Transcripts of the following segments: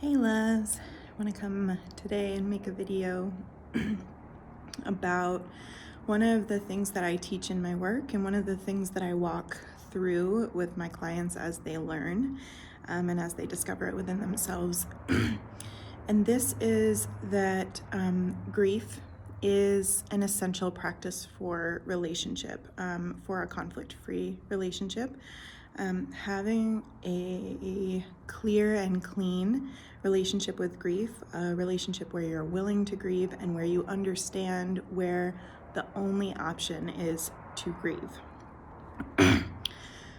Hey loves, I want to come today and make a video about one of the things that I teach in my work and one of the things that I walk through with my clients as they learn and as they discover it within themselves. And this is that grief is an essential practice for relationship, for a conflict-free relationship. Having a clear and clean relationship with grief, a relationship where you're willing to grieve and where you understand where the only option is to grieve.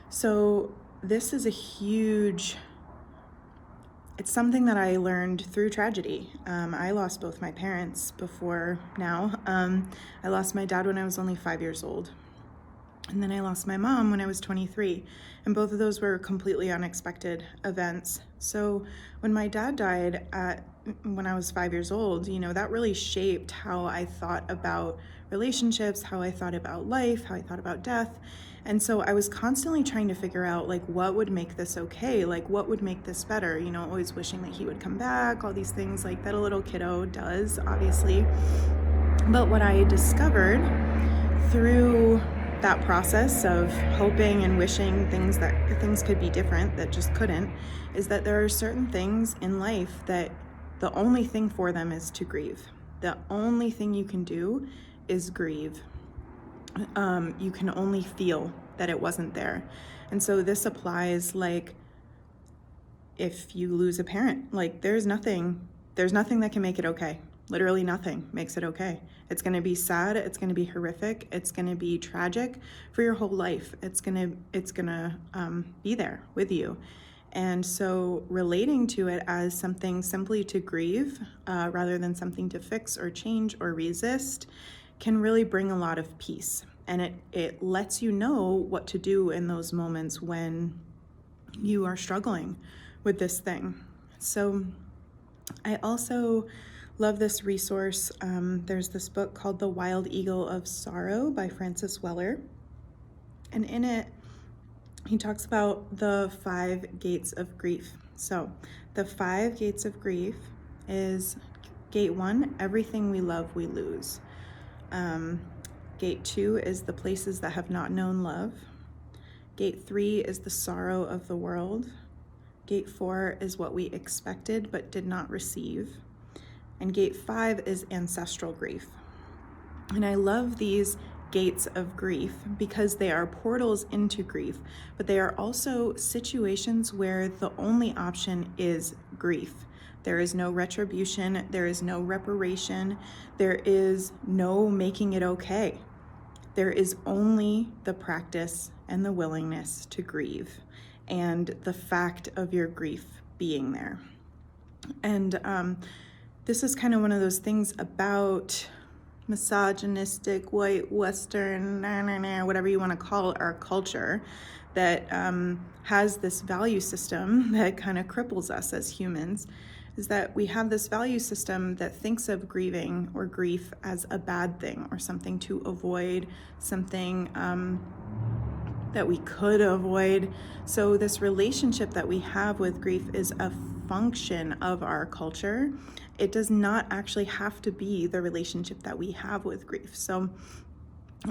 So this is it's something that I learned through tragedy. I lost both my parents before now. I lost my dad when I was only 5 years old. And then I lost my mom when I was 23. And both of those were completely unexpected events. So when my dad died when I was 5 years old, that really shaped how I thought about relationships, how I thought about life, how I thought about death. And so I was constantly trying to figure out what would make this okay? What would make this better? Always wishing that he would come back, all these things that a little kiddo does, obviously. But what I discovered through that process of hoping and wishing things could be different that just couldn't, is that there are certain things in life that the only thing for them is to grieve. The only thing you can do is grieve. You can only feel that it wasn't there. And so this applies if you lose a parent, there's nothing that can make it okay. Literally nothing makes it okay. It's going to be sad. It's going to be horrific. It's going to be tragic for your whole life. It's going to be there with you. And so relating to it as something simply to grieve rather than something to fix or change or resist can really bring a lot of peace. And it lets you know what to do in those moments when you are struggling with this thing. So I also love this resource. There's this book called The Wild Eagle of Sorrow by Francis Weller. And in it, he talks about the 5 gates of grief. So the 5 gates of grief is gate 1, everything we love, we lose. Gate 2 is the places that have not known love. Gate 3 is the sorrow of the world. Gate 4 is what we expected but did not receive. And gate 5 is ancestral grief. And I love these gates of grief because they are portals into grief, but they are also situations where the only option is grief. There is no retribution, there is no reparation, there is no making it okay. There is only the practice and the willingness to grieve and the fact of your grief being there. And this is kind of one of those things about misogynistic, white, Western, whatever you want to call our culture, that has this value system that kind of cripples us as humans, is that we have this value system that thinks of grieving or grief as a bad thing or something to avoid, something that we could avoid. So this relationship that we have with grief is a function of our culture. It does not actually have to be the relationship that we have with grief. So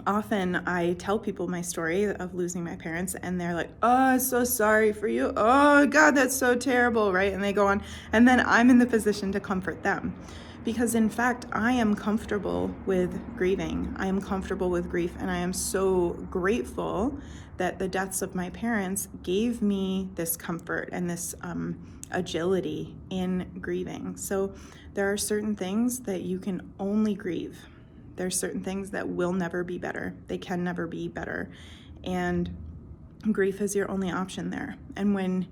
often I tell people my story of losing my parents and they're like, oh, I'm so sorry for you. Oh God, that's so terrible, right? And they go on, and then I'm in the position to comfort them. Because in fact, I am comfortable with grieving. I am comfortable with grief, and I am so grateful that the deaths of my parents gave me this comfort and this agility in grieving. So there are certain things that you can only grieve. There are certain things that will never be better. They can never be better. And grief is your only option there. And when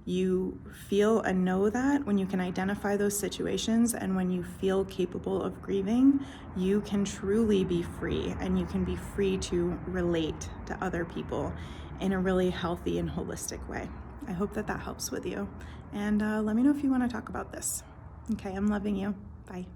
you feel and know that, when you can identify those situations and when you feel capable of grieving, you can truly be free, and you can be free to relate to other people in a really healthy and holistic way. I hope that helps with you. And let me know if you want to talk about this. Okay, I'm loving you. Bye.